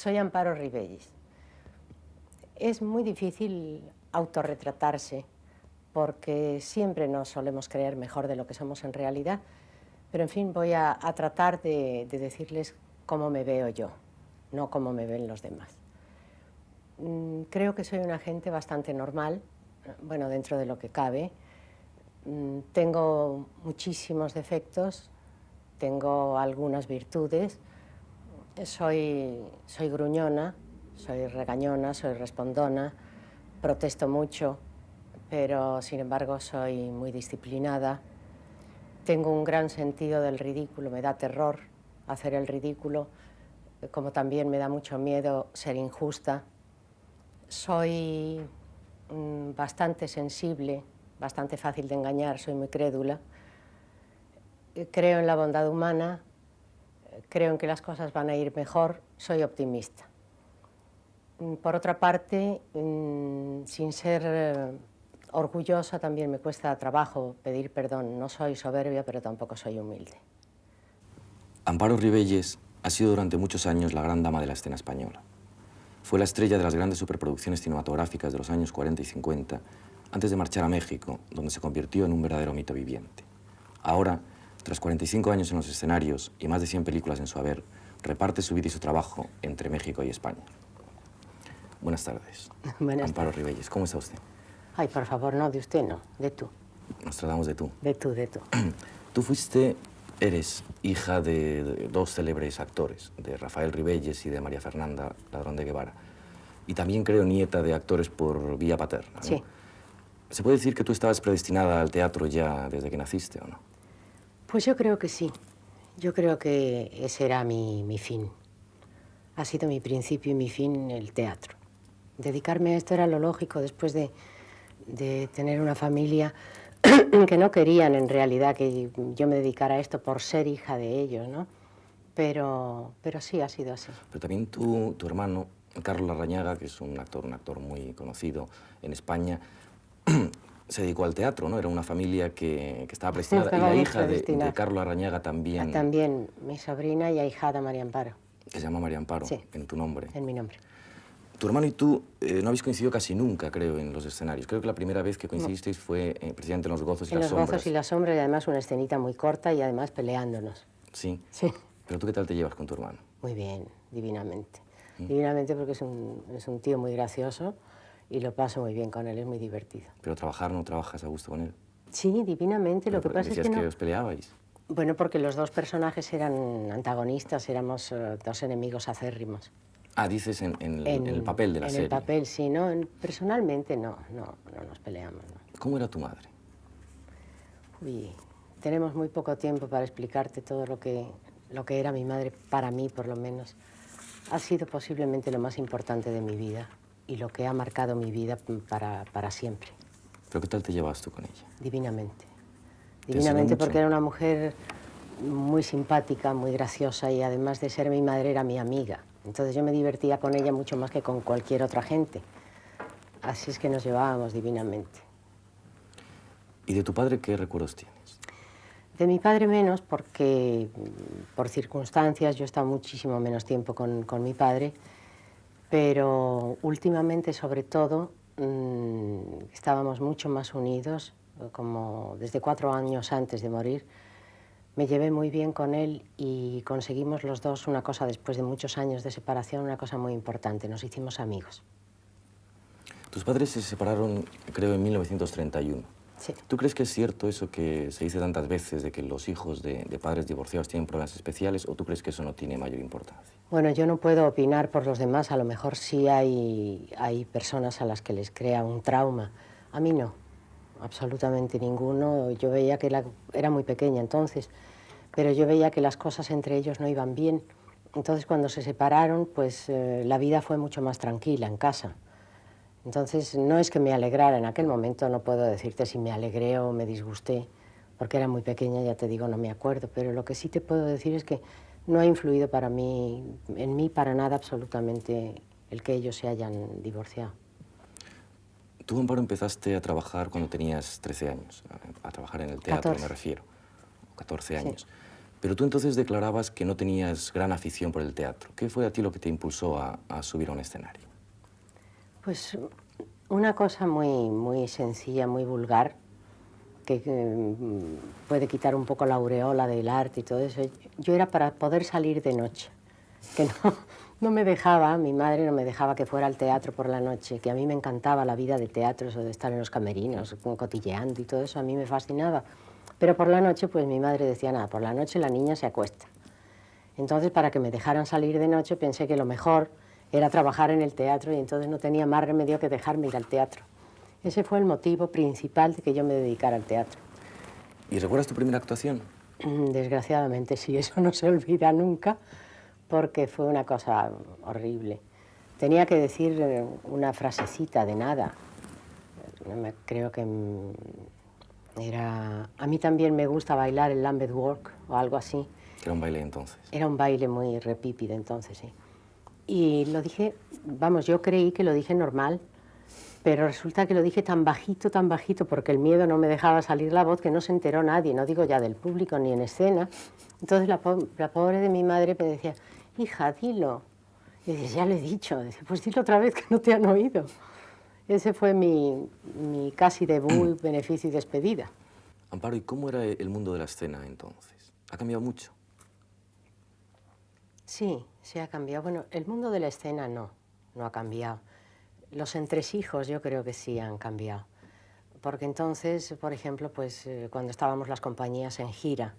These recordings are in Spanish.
Soy Amparo Ribelles. Es muy difícil autorretratarse porque siempre nos solemos creer mejor de lo que somos en realidad, pero en fin, voy a tratar de decirles cómo me veo yo, no cómo me ven los demás. Creo que soy una gente bastante normal, bueno, dentro de lo que cabe. Tengo muchísimos defectos, tengo algunas virtudes, soy gruñona, soy regañona, soy respondona, protesto mucho, pero sin embargo soy muy disciplinada. Tengo un gran sentido del ridículo, me da terror hacer el ridículo, como también me da mucho miedo ser injusta. Soy bastante sensible, bastante fácil de engañar, soy muy crédula. Creo en la bondad humana, creo en que las cosas van a ir mejor, soy optimista. Por otra parte, sin ser orgullosa, también me cuesta trabajo pedir perdón. No soy soberbia, pero tampoco soy humilde. Amparo Ribelles ha sido durante muchos años la gran dama de la escena española. Fue la estrella de las grandes superproducciones cinematográficas de los años 40 y 50, antes de marchar a México, donde se convirtió en un verdadero mito viviente. Ahora, tras 45 años en los escenarios y más de 100 películas en su haber, reparte su vida y su trabajo entre México y España. Buenas tardes. Buenas Amparo tardes. Ribelles, ¿cómo está usted? Ay, por favor, no, de usted no, de tú. Nos tratamos de tú. De tú, de tú. Tú eres hija de dos célebres actores, de Rafael Ribelles y de María Fernanda Ladrón de Guevara. Y también creo nieta de actores por vía paterna, ¿no? Sí. ¿Se puede decir que tú estabas predestinada al teatro ya desde que naciste o no? Pues yo creo que sí. Yo creo que ese era mi fin. Ha sido mi principio y mi fin el teatro. Dedicarme a esto era lo lógico después de tener una familia que no querían en realidad que yo me dedicara a esto por ser hija de ellos, ¿no? Pero sí ha sido así. Pero también tu hermano, Carlos Larrañaga, que es un actor muy conocido en España, se dedicó al teatro, ¿no? Era una familia que estaba predestinada. Y la hija de Carlos Larrañaga también... También mi sobrina y ahijada María Amparo. Que se llama María Amparo, sí, en tu nombre. En mi nombre. Tu hermano y tú no habéis coincidido casi nunca, creo, en los escenarios. Creo que la primera vez que coincidisteis fue precisamente en Los Gozos y las Sombras. En Los Gozos y las Sombras, y además una escenita muy corta y además peleándonos. Sí. Sí. ¿Pero tú qué tal te llevas con tu hermano? Muy bien, divinamente. Divinamente porque es un tío muy gracioso y lo paso muy bien con él, es muy divertido. ¿Pero trabajar no trabajas a gusto con él? Sí, divinamente. Lo que pasa es que no... que os peleabais. Bueno, porque los dos personajes eran antagonistas, éramos dos enemigos acérrimos. Ah, dices en el papel de la serie. En el papel, sí, ¿no? Personalmente no nos peleamos, ¿no? ¿Cómo era tu madre? Uy, tenemos muy poco tiempo para explicarte todo lo que era mi madre, para mí por lo menos. Ha sido posiblemente lo más importante de mi vida y lo que ha marcado mi vida para siempre. ¿Pero qué tal te llevas tú con ella? Divinamente. Divinamente, porque era una mujer muy simpática, muy graciosa y además de ser mi madre era mi amiga. Entonces yo me divertía con ella mucho más que con cualquier otra gente. Así es que nos llevábamos divinamente. ¿Y de tu padre qué recuerdos tienes? De mi padre menos, porque por circunstancias yo he estado muchísimo menos tiempo con mi padre, pero últimamente, sobre todo, estábamos mucho más unidos, como desde 4 años antes de morir. Me llevé muy bien con él y conseguimos los dos una cosa, después de muchos años de separación, una cosa muy importante, nos hicimos amigos. Tus padres se separaron, creo, en 1931. Sí. ¿Tú crees que es cierto eso que se dice tantas veces de que los hijos de padres divorciados tienen problemas especiales, o tú crees que eso no tiene mayor importancia? Bueno, yo no puedo opinar por los demás, a lo mejor sí hay personas a las que les crea un trauma. A mí no, absolutamente ninguno. Yo veía que era muy pequeña entonces, pero yo veía que las cosas entre ellos no iban bien. Entonces cuando se separaron, pues la vida fue mucho más tranquila en casa. Entonces, no es que me alegrara en aquel momento, no puedo decirte si me alegré o me disgusté, porque era muy pequeña, ya te digo, no me acuerdo, pero lo que sí te puedo decir es que no ha influido en mí para nada absolutamente el que ellos se hayan divorciado. Tú, Amparo, empezaste a trabajar cuando tenías 13 años, a trabajar en el teatro, 14. me refiero, 14 años. Sí. Pero tú entonces declarabas que no tenías gran afición por el teatro. ¿Qué fue a ti lo que te impulsó a subir a un escenario? Pues una cosa muy sencilla, muy vulgar, que puede quitar un poco la aureola del arte y todo eso. Yo era para poder salir de noche, que no me dejaba, mi madre no me dejaba que fuera al teatro por la noche, que a mí me encantaba la vida de teatro, eso de estar en los camerinos, cotilleando y todo eso, a mí me fascinaba. Pero por la noche, pues mi madre decía, nada, por la noche la niña se acuesta. Entonces, para que me dejaran salir de noche, pensé que lo mejor era trabajar en el teatro y entonces no tenía más remedio que dejarme ir al teatro. Ese fue el motivo principal de que yo me dedicara al teatro. ¿Y recuerdas tu primera actuación? Desgraciadamente sí, eso no se olvida nunca, porque fue una cosa horrible. Tenía que decir una frasecita de nada. Creo que era... A mí también me gusta bailar el lambeth walk o algo así. Era un baile entonces. Era un baile muy repípido entonces, sí. Y lo dije, vamos, yo creí que lo dije normal, pero resulta que lo dije tan bajito, porque el miedo no me dejaba salir la voz, que no se enteró nadie, no digo ya del público ni en escena. Entonces la pobre de mi madre me decía, hija, dilo. Y dice, ya lo he dicho. Dice, pues dilo otra vez, que no te han oído. Ese fue mi casi debut, beneficio y despedida. Amparo, ¿y cómo era el mundo de la escena entonces? ¿Ha cambiado mucho? Sí, se ha cambiado. Bueno, el mundo de la escena no ha cambiado. Los entresijos yo creo que sí han cambiado. Porque entonces, por ejemplo, pues cuando estábamos las compañías en gira,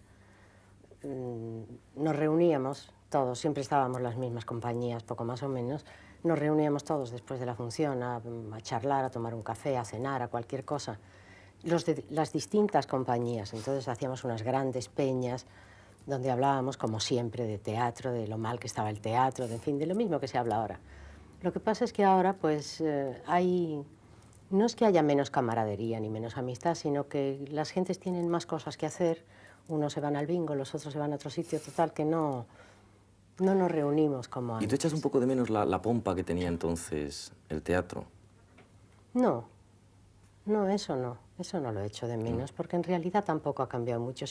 nos reuníamos todos, siempre estábamos las mismas compañías, poco más o menos, nos reuníamos todos después de la función a charlar, a tomar un café, a cenar, a cualquier cosa. Las distintas compañías, entonces hacíamos unas grandes peñas donde hablábamos, como siempre, de teatro, de lo mal que estaba el teatro, en fin, de lo mismo que se habla ahora. Lo que pasa es que ahora, pues, no es que haya menos camaradería ni menos amistad, sino que las gentes tienen más cosas que hacer, unos se van al bingo, los otros se van a otro sitio, total, que no nos reunimos como antes. ¿Y tú echas un poco de menos la pompa que tenía entonces el teatro? No, eso no lo echo de menos, porque en realidad tampoco ha cambiado mucho,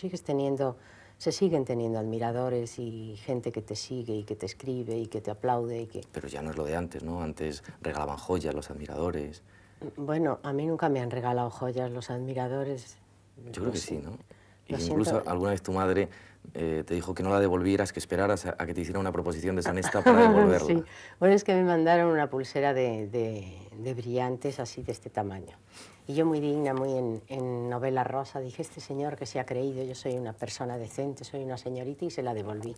se siguen teniendo admiradores y gente que te sigue y que te escribe y que te aplaude y que... Pero ya no es lo de antes, ¿no? Antes regalaban joyas los admiradores. Bueno, a mí nunca me han regalado joyas los admiradores. Yo creo que sí, ¿no? Lo Incluso siento. alguna vez tu madre te dijo que no la devolvieras, que esperaras a que te hiciera una proposición deshonesta para devolverla. Sí, bueno, es que me mandaron una pulsera de brillantes así de este tamaño. Y yo muy digna, muy en novela rosa, dije, este señor que se ha creído, yo soy una persona decente, soy una señorita, y se la devolví.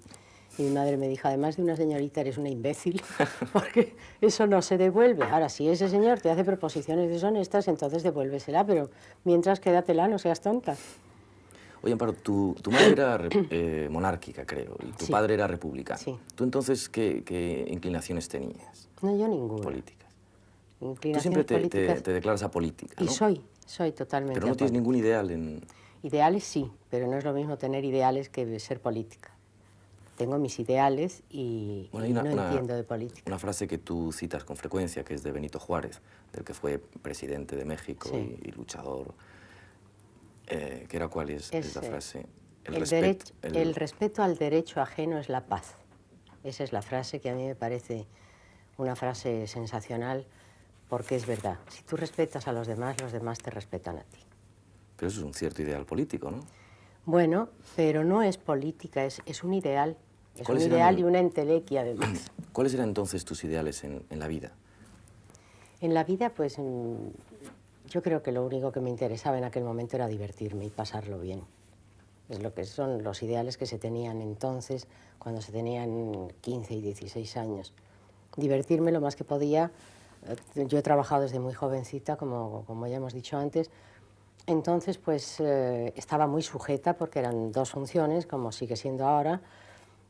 Y mi madre me dijo, además de una señorita, eres una imbécil, porque eso no se devuelve. Ahora, si ese señor te hace proposiciones deshonestas, entonces devuélvesela, pero mientras quédatela, no seas tonta. Oye, Amparo, tu madre era monárquica, creo, y tu Sí. padre era republicano. Sí. ¿Tú entonces qué inclinaciones tenías? No, yo ninguna. Políticas. Tú Inclinaciones siempre políticas. te declaras apolítica, ¿no? Y soy totalmente Pero no tienes apolítica. ningún ideal en... Ideales sí, pero no es lo mismo tener ideales que ser política. Tengo mis ideales y, Bueno, y no entiendo de política. Una frase que tú citas con frecuencia, que es de Benito Juárez, del que fue presidente de México Sí. y luchador. ¿Qué era cuál es la frase? El respeto al derecho ajeno es la paz. Esa es la frase que a mí me parece una frase sensacional, porque es verdad. Si tú respetas a los demás te respetan a ti. Pero eso es un cierto ideal político, ¿no? Bueno, pero no es política, es un ideal. Es un ¿Cuáles ideal eran- y una entelequia, además. ¿Cuáles eran entonces tus ideales en la vida? En la vida, pues, yo creo que lo único que me interesaba en aquel momento era divertirme y pasarlo bien. Es lo que son los ideales que se tenían entonces, cuando se tenían 15 y 16 años. Divertirme lo más que podía. Yo he trabajado desde muy jovencita, como ya hemos dicho antes. Entonces, pues, estaba muy sujeta porque eran 2 funciones, como sigue siendo ahora,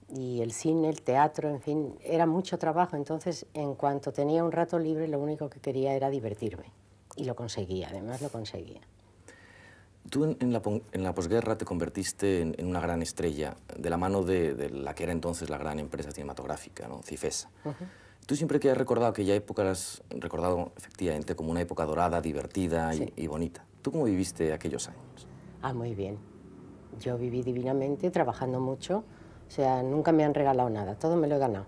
y el cine, el teatro, en fin, era mucho trabajo. Entonces, en cuanto tenía un rato libre, lo único que quería era divertirme. Y lo conseguía, además lo conseguía. Tú en la posguerra te convertiste en una gran estrella de la mano de la que era entonces la gran empresa cinematográfica, ¿no? Cifesa. Tú siempre que has recordado aquella época la has recordado efectivamente como una época dorada, divertida Sí. y bonita. ¿Tú cómo viviste aquellos años? Ah, muy bien. Yo viví divinamente, trabajando mucho, o sea, nunca me han regalado nada, todo me lo he ganado,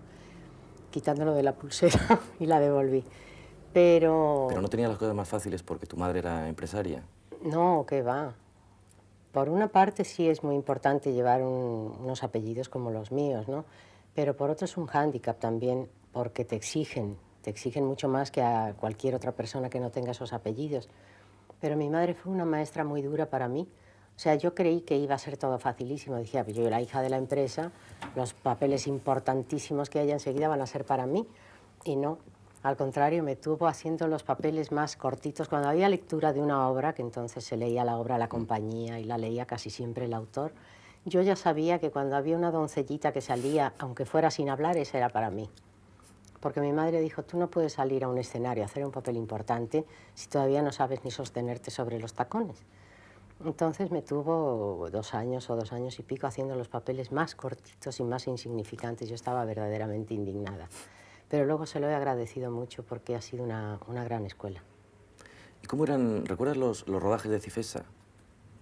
quitándolo de la pulsera y la devolví. Pero no Pero tenía las cosas más fáciles porque tu madre era empresaria. no, qué va. Por una parte sí es muy importante llevar unos apellidos como los míos, ¿no? Pero por otro es un hándicap también porque te exigen mucho más que a cualquier otra persona que no tenga esos apellidos. Pero mi madre fue una maestra muy dura para mí. O sea, yo creí que iba a ser todo facilísimo. Decía, pues yo la hija de la empresa, los papeles importantísimos que haya enseguida van a ser para mí. Y no, al contrario, me tuvo haciendo los papeles más cortitos. Cuando había lectura de una obra, que entonces se leía la obra a la compañía y la leía casi siempre el autor, yo ya sabía que cuando había una doncellita que salía, aunque fuera sin hablar, esa era para mí. Porque mi madre dijo, tú no puedes salir a un escenario a hacer un papel importante si todavía no sabes ni sostenerte sobre los tacones. Entonces me tuvo 2 años o 2 años y pico haciendo los papeles más cortitos y más insignificantes. Yo estaba verdaderamente indignada. Pero luego se lo he agradecido mucho porque ha sido una gran escuela. ¿Y cómo eran, recuerdas los rodajes de Cifesa?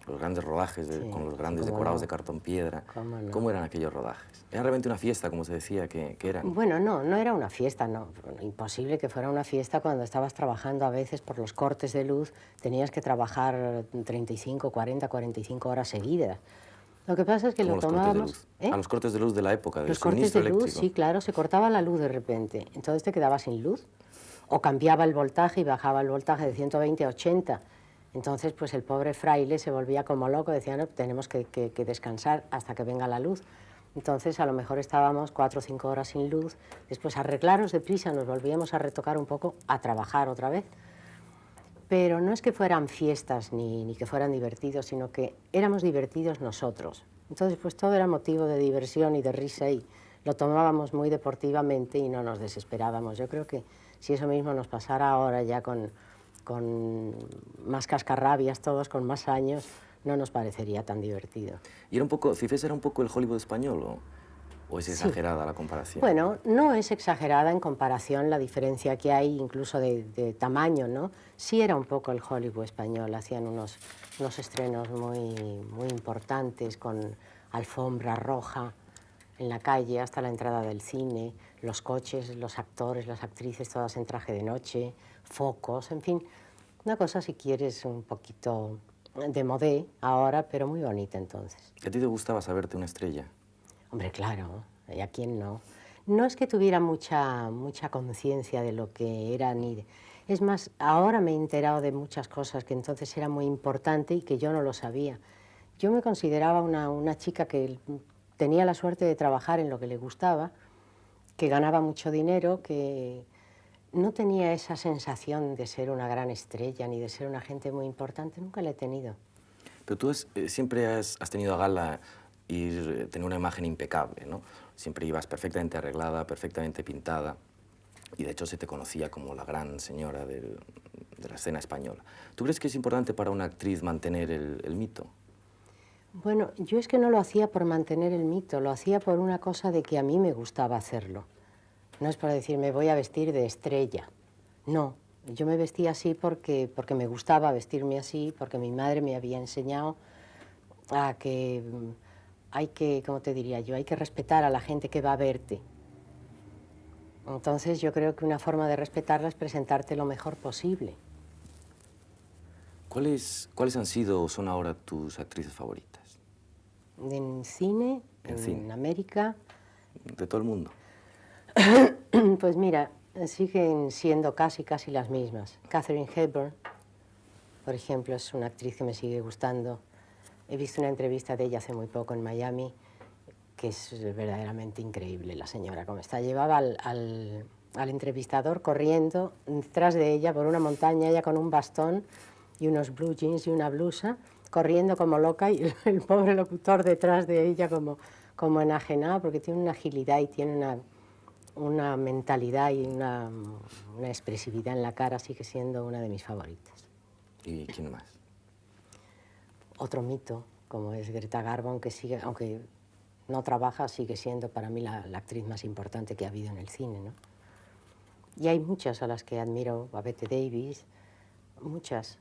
Los grandes rodajes Sí, con los sí, grandes cómo decorados no, de cartón piedra. cómo no. ¿Cómo eran aquellos rodajes? Era realmente una fiesta, como se decía que eran. Bueno, no, no era una fiesta, no. Imposible que fuera una fiesta cuando estabas trabajando a veces por los cortes de luz, tenías que trabajar 35, 40, 45 horas seguidas. Lo que pasa es que Como lo los cortes de tomábamos... luz. ¿eh? A los cortes de luz de la época, del Los cortes suministro de luz, eléctrico. sí, claro, se cortaba la luz de repente, entonces te quedabas sin luz. O cambiaba el voltaje y bajaba el voltaje de 120 a 80. Entonces, pues el pobre fraile se volvía como loco, decía, no, tenemos que descansar hasta que venga la luz. Entonces, a lo mejor estábamos 4 o 5 horas sin luz, después arreglarnos deprisa, nos volvíamos a retocar un poco, a trabajar otra vez. Pero no es que fueran fiestas ni que fueran divertidos, sino que éramos divertidos nosotros. Entonces, pues todo era motivo de diversión y de risa y lo tomábamos muy deportivamente y no nos desesperábamos. Yo creo que si eso mismo nos pasara ahora ya con más cascarrabias todos, con más años, no nos parecería tan divertido. Y era un poco, Cifesa era un poco el Hollywood español, o es Sí. exagerada la comparación? Bueno, no es exagerada en comparación la diferencia que hay incluso de tamaño, ¿no? Sí era un poco el Hollywood español, hacían unos estrenos muy importantes con alfombra roja en la calle hasta la entrada del cine, los coches, los actores, las actrices todas en traje de noche, focos, en fin, una cosa si quieres un poquito de modé ahora, pero muy bonita entonces. ¿A ti te gustaba saberte una estrella? Hombre, claro, ¿y a quién no? No es que tuviera mucha conciencia de lo que era ni de... Es más, ahora me he enterado de muchas cosas que entonces era muy importante y que yo no lo sabía. Yo me consideraba una chica que tenía la suerte de trabajar en lo que le gustaba, que ganaba mucho dinero, que no tenía esa sensación de ser una gran estrella ni de ser una gente muy importante, nunca la he tenido. Pero tú siempre has tenido a gala tener una imagen impecable, ¿no? Siempre ibas perfectamente arreglada, perfectamente pintada, y de hecho se te conocía como la gran señora de la escena española. ¿Tú crees que es importante para una actriz mantener el mito? Bueno, yo es que no lo hacía por mantener el mito, lo hacía por una cosa de que a mí me gustaba hacerlo. No es para decir, me voy a vestir de estrella. No, yo me vestía así porque me gustaba vestirme así, porque mi madre me había enseñado a que hay que, ¿cómo te diría yo? Hay que respetar a la gente que va a verte. Entonces yo creo que una forma de respetarla es presentarte lo mejor posible. ¿Cuáles han sido o son ahora tus actrices favoritas? En cine, En en cine. América, De todo el mundo. pues mira, siguen siendo casi las mismas. Katharine Hepburn, por ejemplo, es una actriz que me sigue gustando. He visto una entrevista de ella hace muy poco en Miami, que es verdaderamente increíble la señora como está. Llevaba al entrevistador corriendo detrás de ella por una montaña, ella con un bastón y unos blue jeans y una blusa, corriendo como loca y el pobre locutor detrás de ella como enajenado, porque tiene una agilidad y tiene una mentalidad y una expresividad en la cara, sigue siendo una de mis favoritas. ¿Y quién más? Otro mito, como es Greta Garbo, aunque no trabaja, sigue siendo para mí la actriz más importante que ha habido en el cine, ¿no? Y hay muchas a las que admiro, a Bette Davis, muchas.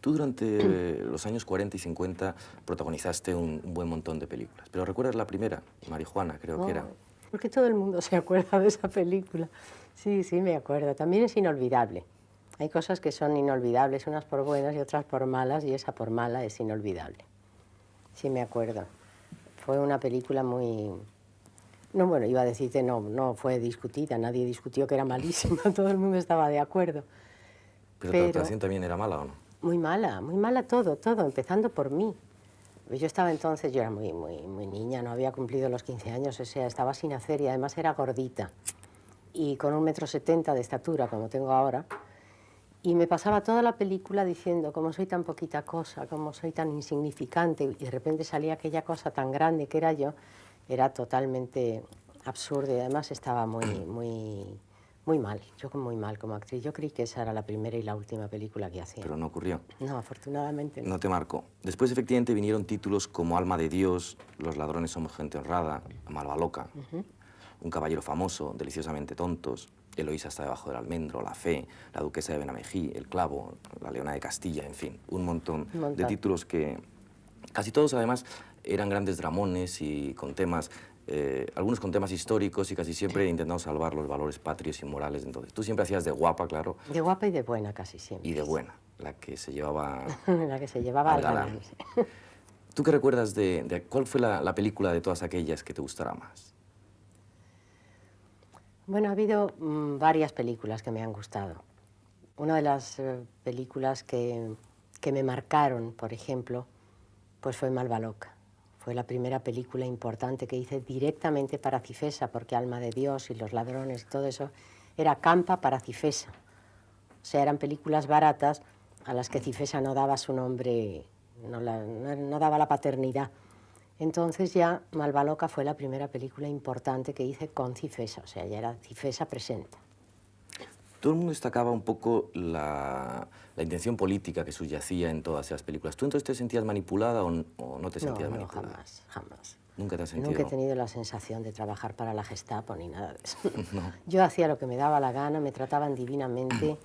Tú durante los años 40 y 50 protagonizaste un buen montón de películas, pero ¿recuerdas la primera? Marijuana, creo que era. Porque todo el mundo se acuerda de esa película. Sí, sí, me acuerdo. También es inolvidable. Hay cosas que son inolvidables, unas por buenas y otras por malas, y esa por mala es inolvidable. Sí, me acuerdo. Fue una película muy... No, bueno, iba a decirte, no fue discutida, nadie discutió que era malísima, todo el mundo estaba de acuerdo. ¿Pero tu actuación también era mala o no? Muy mala todo, empezando por mí. Yo estaba entonces, yo era muy niña, no había cumplido los 15 años, o sea, estaba sin hacer y además era gordita. Y con 1,70 m de estatura, como tengo ahora, y me pasaba toda la película diciendo cómo soy tan poquita cosa, cómo soy tan insignificante, y de repente salía aquella cosa tan grande que era yo, era totalmente absurdo y además estaba muy mal, yo muy mal como actriz. Yo creí que esa era la primera y la última película que hacía. Pero no ocurrió. No, afortunadamente no. No te marcó. Después, efectivamente, vinieron títulos como Alma de Dios, Los ladrones somos gente honrada, Malva loca, Un caballero famoso, Deliciosamente tontos, Eloísa está debajo del almendro, La fe, La duquesa de Benamejí, El clavo, La leona de Castilla, en fin, un montón de títulos que casi todos, además, eran grandes dramones y con temas, algunos con temas históricos y casi siempre intentando salvar los valores patrios y morales. Entonces, tú siempre hacías de guapa, claro. De guapa y de buena casi siempre. Y de buena, la que se llevaba... la que se llevaba al galán. ¿Tú qué recuerdas de cuál fue la película de todas aquellas que te gustará más? Bueno, ha habido varias películas que me han gustado. Una de las películas que me marcaron, por ejemplo, pues fue Malva loca. Fue la primera película importante que hice directamente para Cifesa, porque Alma de Dios y Los ladrones y todo eso era campa para Cifesa. O sea, eran películas baratas a las que Cifesa no daba su nombre, no daba la paternidad. Entonces ya Malva loca fue la primera película importante que hice con Cifesa, o sea, ya era Cifesa presente. Todo el mundo destacaba un poco la intención política que subyacía en todas esas películas. ¿Tú entonces te sentías manipulada o no te sentías manipulada? No, jamás. ¿Nunca te has sentido? Nunca he tenido la sensación de trabajar para la Gestapo ni nada de eso. No. Yo hacía lo que me daba la gana, me trataban divinamente,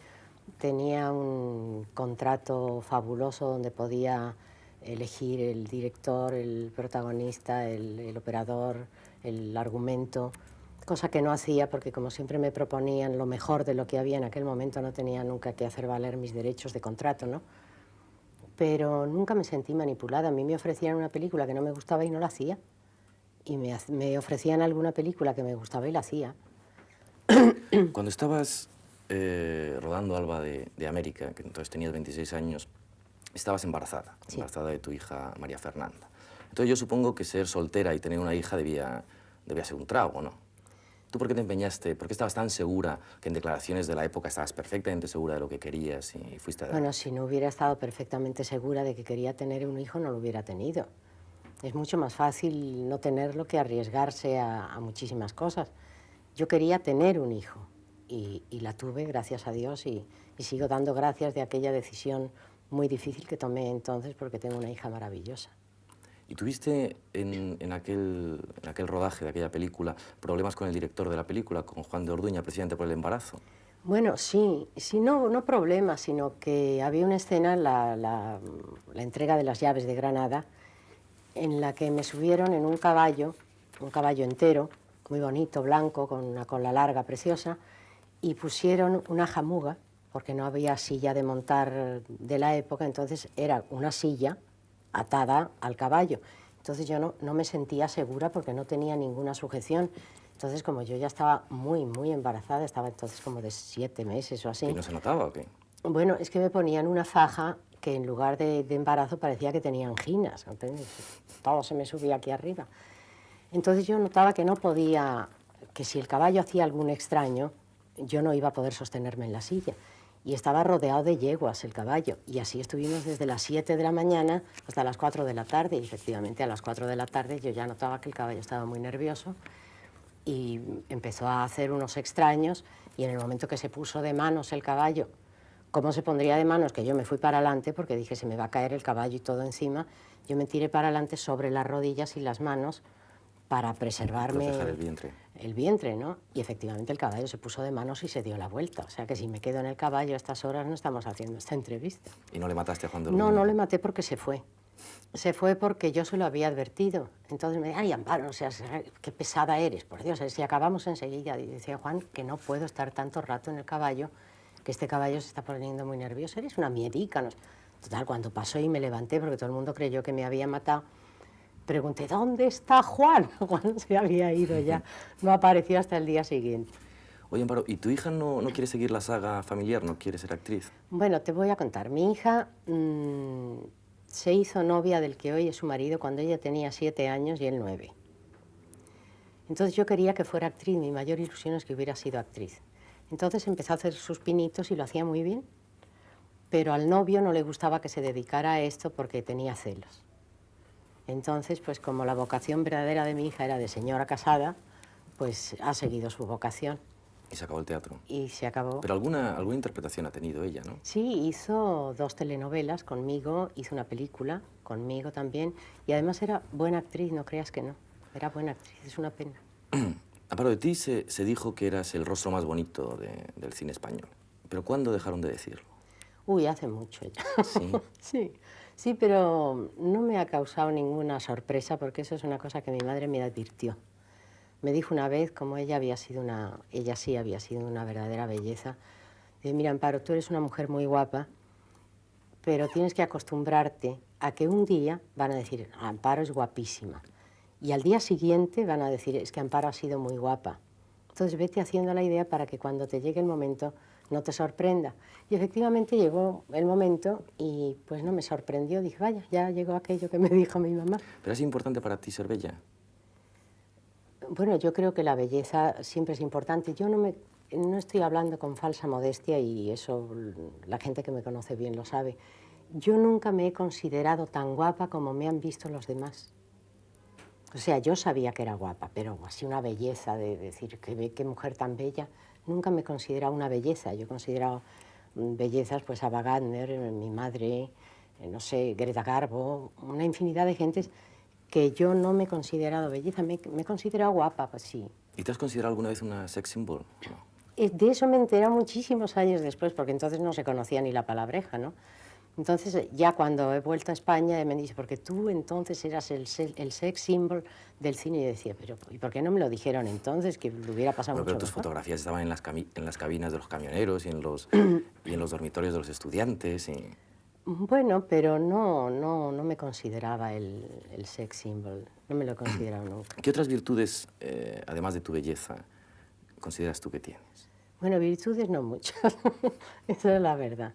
tenía un contrato fabuloso donde podía elegir el director, el protagonista, el operador, el argumento, cosa que no hacía porque como siempre me proponían lo mejor de lo que había en aquel momento, no tenía nunca que hacer valer mis derechos de contrato, ¿no? Pero nunca me sentí manipulada. A mí me ofrecían una película que no me gustaba y no la hacía. Y me ofrecían alguna película que me gustaba y la hacía. Cuando estabas rodando Alba de América, que entonces tenías 26 años, estabas embarazada, sí, embarazada de tu hija María Fernanda. Entonces yo supongo que ser soltera y tener una hija debía ser un trago, ¿no? ¿Tú por qué te empeñaste? ¿Por qué estabas tan segura que en declaraciones de la época estabas perfectamente segura de lo que querías y fuiste adelante? Bueno, si no hubiera estado perfectamente segura de que quería tener un hijo, no lo hubiera tenido. Es mucho más fácil no tenerlo que arriesgarse a muchísimas cosas. Yo quería tener un hijo y la tuve, gracias a Dios, y sigo dando gracias de aquella decisión muy difícil que tomé entonces porque tengo una hija maravillosa. ¿Y tuviste en aquel rodaje de aquella película problemas con el director de la película, con Juan de Orduña, precisamente por el embarazo? Bueno, sí, no problemas, sino que había una escena, la entrega de las llaves de Granada, en la que me subieron en un caballo entero, muy bonito, blanco, con una cola larga, preciosa, y pusieron una jamuga, porque no había silla de montar de la época, entonces era una silla atada al caballo. Entonces yo no me sentía segura porque no tenía ninguna sujeción. Entonces, como yo ya estaba muy embarazada, estaba entonces como de 7 meses o así. ¿Y no se notaba o qué? Bueno, es que me ponían una faja que en lugar de embarazo parecía que tenía anginas. ¿Entiendes? Todo se me subía aquí arriba. Entonces yo notaba que no podía, que si el caballo hacía algún extraño, yo no iba a poder sostenerme en la silla. Y estaba rodeado de yeguas el caballo. Y así estuvimos desde las 7 de la mañana hasta las 4 de la tarde. Y efectivamente a las 4 de la tarde yo ya notaba que el caballo estaba muy nervioso y empezó a hacer unos extraños. Y en el momento que se puso de manos el caballo, ¿cómo se pondría de manos? Que yo me fui para adelante porque dije se me va a caer el caballo y todo encima. Yo me tiré para adelante sobre las rodillas y las manos para preservarme proteger el vientre. El vientre, ¿no? Y efectivamente el caballo se puso de manos y se dio la vuelta. O sea que si me quedo en el caballo a estas horas no estamos haciendo esta entrevista. ¿Y no le mataste a Juan de No, Urbina? no le maté porque se fue. Se fue porque yo se lo había advertido. Entonces me decía, ay, Amparo, o sea, qué pesada eres, por Dios, si acabamos enseguida. Y decía, Juan, que no puedo estar tanto rato en el caballo, que este caballo se está poniendo muy nervioso, eres una miedica. No sé. Total, cuando pasó y me levanté, porque todo el mundo creyó que me había matado, pregunté, ¿dónde está Juan? Juan se había ido ya, no apareció hasta el día siguiente. Oye, Amparo, ¿y tu hija no quiere seguir la saga familiar, no quiere ser actriz? Bueno, te voy a contar. Mi hija se hizo novia del que hoy es su marido cuando ella tenía 7 años y él 9. Entonces yo quería que fuera actriz, mi mayor ilusión es que hubiera sido actriz. Entonces empezó a hacer sus pinitos y lo hacía muy bien, pero al novio no le gustaba que se dedicara a esto porque tenía celos. Entonces, pues como la vocación verdadera de mi hija era de señora casada, pues ha seguido su vocación. Y se acabó el teatro. Y se acabó. Pero alguna interpretación ha tenido ella, ¿no? Sí, hizo 2 telenovelas conmigo, hizo una película conmigo también, y además era buena actriz, no creas que no. Era buena actriz, es una pena. Amparo, de ti se dijo que eras el rostro más bonito del cine español. ¿Pero cuándo dejaron de decirlo? Uy, hace mucho ya. ¿Sí? Sí, sí, pero no me ha causado ninguna sorpresa porque eso es una cosa que mi madre me advirtió. Me dijo una vez, como ella sí había sido una verdadera belleza, dice, mira, Amparo, tú eres una mujer muy guapa, pero tienes que acostumbrarte a que un día van a decir, Amparo es guapísima, y al día siguiente van a decir, es que Amparo ha sido muy guapa. Entonces vete haciendo la idea para que cuando te llegue el momento no te sorprenda. Y efectivamente llegó el momento y pues no me sorprendió. Dije, vaya, ya llegó aquello que me dijo mi mamá. ¿Pero es importante para ti ser bella? Bueno, yo creo que la belleza siempre es importante. Yo no estoy hablando con falsa modestia y eso la gente que me conoce bien lo sabe. Yo nunca me he considerado tan guapa como me han visto los demás. O sea, yo sabía que era guapa, pero así una belleza de decir, qué mujer tan bella, nunca me he considerado una belleza. Yo he considerado bellezas, pues Ava Gardner, mi madre, no sé, Greta Garbo, una infinidad de gentes que yo no me he considerado belleza, me he considerado guapa, pues sí. ¿Y te has considerado alguna vez una sex symbol? No. De eso me enteré muchísimos años después, porque entonces no se conocía ni la palabreja, ¿no? Entonces, ya cuando he vuelto a España, me dice, porque tú entonces eras el sex symbol del cine. Y yo decía, pero ¿y por qué no me lo dijeron entonces? Que lo hubiera pasado mucho Pero tus mejor. fotografías estaban en las cabinas de los camioneros y en los dormitorios de los estudiantes. Y... Bueno, pero no me consideraba el sex symbol, no me lo he considerado nunca. ¿Qué otras virtudes, además de tu belleza, consideras tú que tienes? Bueno, virtudes no muchas, esa es la verdad.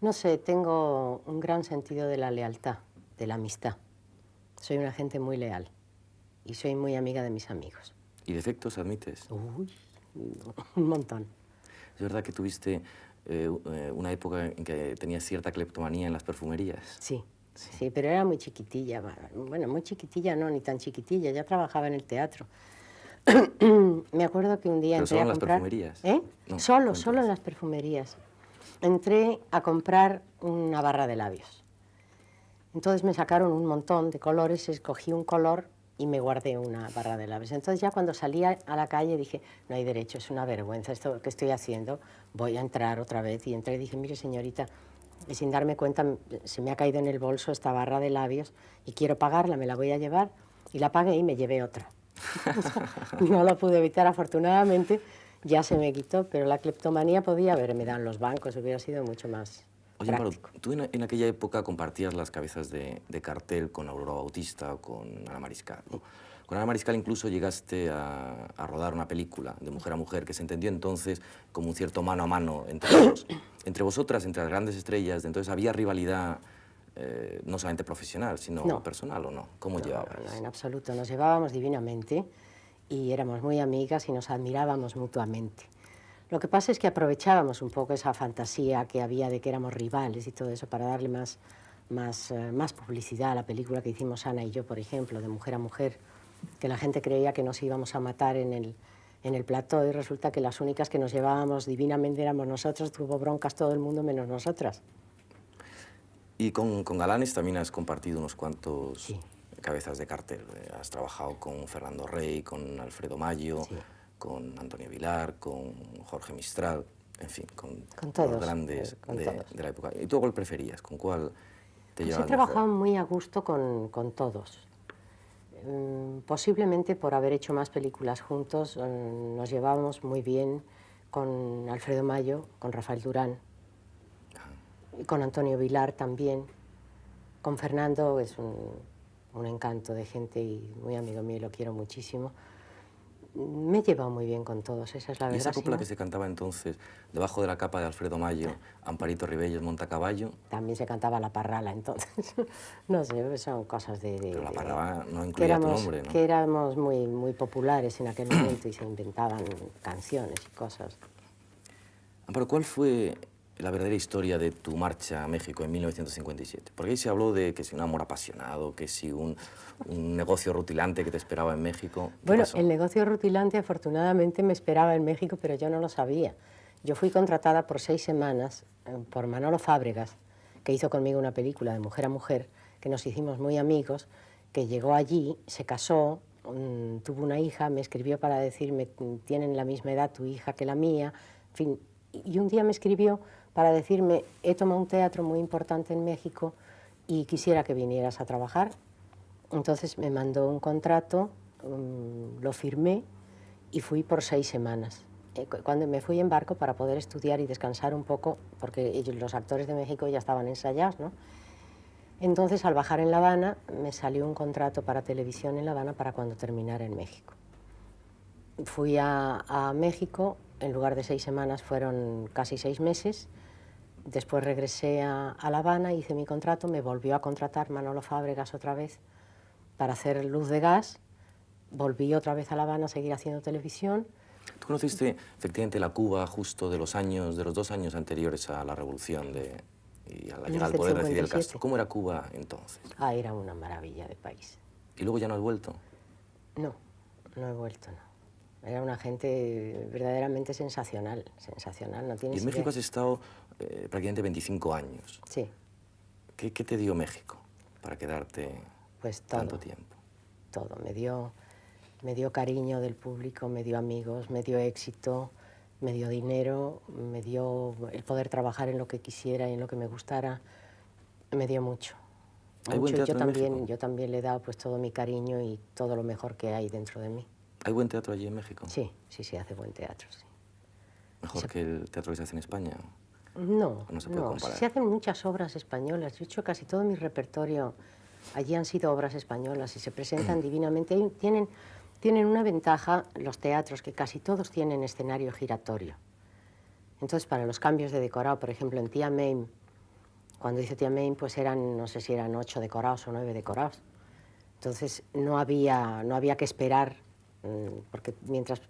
No sé, tengo un gran sentido de la lealtad, de la amistad. Soy una gente muy leal y soy muy amiga de mis amigos. ¿Y defectos admites? Uy, un montón. ¿Es verdad que tuviste una época en que tenías cierta cleptomanía en las perfumerías? Sí, sí, pero era muy chiquitilla. Bueno, muy chiquitilla no, ni tan chiquitilla, ya trabajaba en el teatro. Me acuerdo que un día ¿Pero entré solo a en comprar... las perfumerías? ¿Eh? No, Solo en las perfumerías. Entré a comprar una barra de labios. Entonces me sacaron un montón de colores, escogí un color y me guardé una barra de labios. Entonces ya cuando salí a la calle dije, no hay derecho, es una vergüenza esto que estoy haciendo, voy a entrar otra vez. Y entré y dije, mire señorita, y sin darme cuenta se me ha caído en el bolso esta barra de labios y quiero pagarla, me la voy a llevar. Y la pagué y me llevé otra. No lo pude evitar, afortunadamente, ya se me quitó, pero la cleptomanía podía haberme dado en los bancos, hubiera sido mucho más Oye, práctico. Amparo, tú en aquella época compartías las cabezas de cartel con Aurora Bautista o con Ana Mariscal, ¿no? Con Ana Mariscal incluso llegaste a rodar una película de mujer a mujer que se entendió entonces como un cierto mano a mano entre vosotras, entre las grandes estrellas. Entonces había rivalidad no solamente profesional, sino personal, ¿o no? ¿Cómo llevabas? No, en absoluto, nos llevábamos divinamente y éramos muy amigas y nos admirábamos mutuamente. Lo que pasa es que aprovechábamos un poco esa fantasía que había de que éramos rivales y todo eso para darle más publicidad a la película que hicimos Ana y yo, por ejemplo, de Mujer a Mujer, que la gente creía que nos íbamos a matar en el plató y resulta que las únicas que nos llevábamos divinamente éramos nosotros, tuvo broncas todo el mundo menos nosotras. Y con galanes también has compartido unos cuantos cabezas de cartel. Has trabajado con Fernando Rey, con Alfredo Mayo, Sí. con Antonio Vilar, con Jorge Mistral, en fin, con todos, los grandes con todos. de la época. ¿Y tú cuál preferías? ¿Con cuál te Pues he llevabas trabajado mejor? muy a gusto con todos. Posiblemente por haber hecho más películas juntos, nos llevábamos muy bien con Alfredo Mayo, con Rafael Durán, y con Antonio Vilar también. Con Fernando es un encanto de gente y muy amigo mío, y lo quiero muchísimo. Me he llevado muy bien con todos, esa es la ¿Y verdad. esa copla ¿no? que se cantaba entonces, debajo de la capa de Alfredo Mayo, Amparito Ribelles monta caballo? También se cantaba La Parrala entonces. No sé, son cosas Pero la parraba no que incluía tu éramos, nombre, ¿no? que éramos muy populares en aquel momento y se inventaban canciones y cosas. Amparo, ¿cuál fue la verdadera historia de tu marcha a México en 1957? Porque ahí se habló de que si un amor apasionado, que si un negocio rutilante que te esperaba en México. ¿Qué Bueno, pasó? el negocio rutilante afortunadamente me esperaba en México, pero yo no lo sabía. Yo fui contratada por 6 semanas por Manolo Fábregas, que hizo conmigo una película de mujer a mujer, que nos hicimos muy amigos, que llegó allí, se casó, tuvo una hija, me escribió para decirme, tienen la misma edad tu hija que la mía, en fin, y un día me escribió para decirme, he tomado un teatro muy importante en México y quisiera que vinieras a trabajar. Entonces me mandó un contrato, lo firmé y fui por 6 semanas. Cuando me fui en barco para poder estudiar y descansar un poco, porque ellos, los actores de México ya estaban ensayados, ¿no? Entonces, al bajar en La Habana, me salió un contrato para televisión en La Habana para cuando terminara en México. Fui a México, en lugar de 6 semanas fueron casi 6 meses. Después regresé a La Habana, hice mi contrato, me volvió a contratar Manolo Fábregas otra vez para hacer Luz de Gas. Volví otra vez a La Habana a seguir haciendo televisión. Tú conociste efectivamente la Cuba justo de los 2 años anteriores a la revolución y a la llegada al Desde el poder de Fidel 57. Castro. ¿Cómo era Cuba entonces? Ah, era una maravilla de país. ¿Y luego ya no has vuelto? No, no he vuelto, no. Era una gente verdaderamente sensacional, sensacional, no Y tienes en México idea. has estado prácticamente 25 años. Sí, ¿Qué te dio México para quedarte pues todo, tanto tiempo? todo. Me dio cariño del público, me dio amigos, me dio éxito, me dio dinero, me dio el poder trabajar en lo que quisiera y en lo que me gustara, me dio mucho. ¿Hay buen Mucho. teatro en México? Yo también le he dado pues todo mi cariño y todo lo mejor que hay dentro de mí. ¿Hay buen teatro allí en México? Sí, sí, sí, hace buen teatro, sí. ¿Mejor que el teatro que se hace en España? No, No se puede comparar. se hacen muchas obras españolas. Yo he hecho casi todo mi repertorio, allí han sido obras españolas y se presentan divinamente. Tienen una ventaja los teatros, que casi todos tienen escenario giratorio. Entonces, para los cambios de decorado, por ejemplo, en Tía Mame, cuando hice Tía Mame, pues eran, no sé si eran 8 decorados o 9 decorados. Entonces, no había que esperar, porque mientras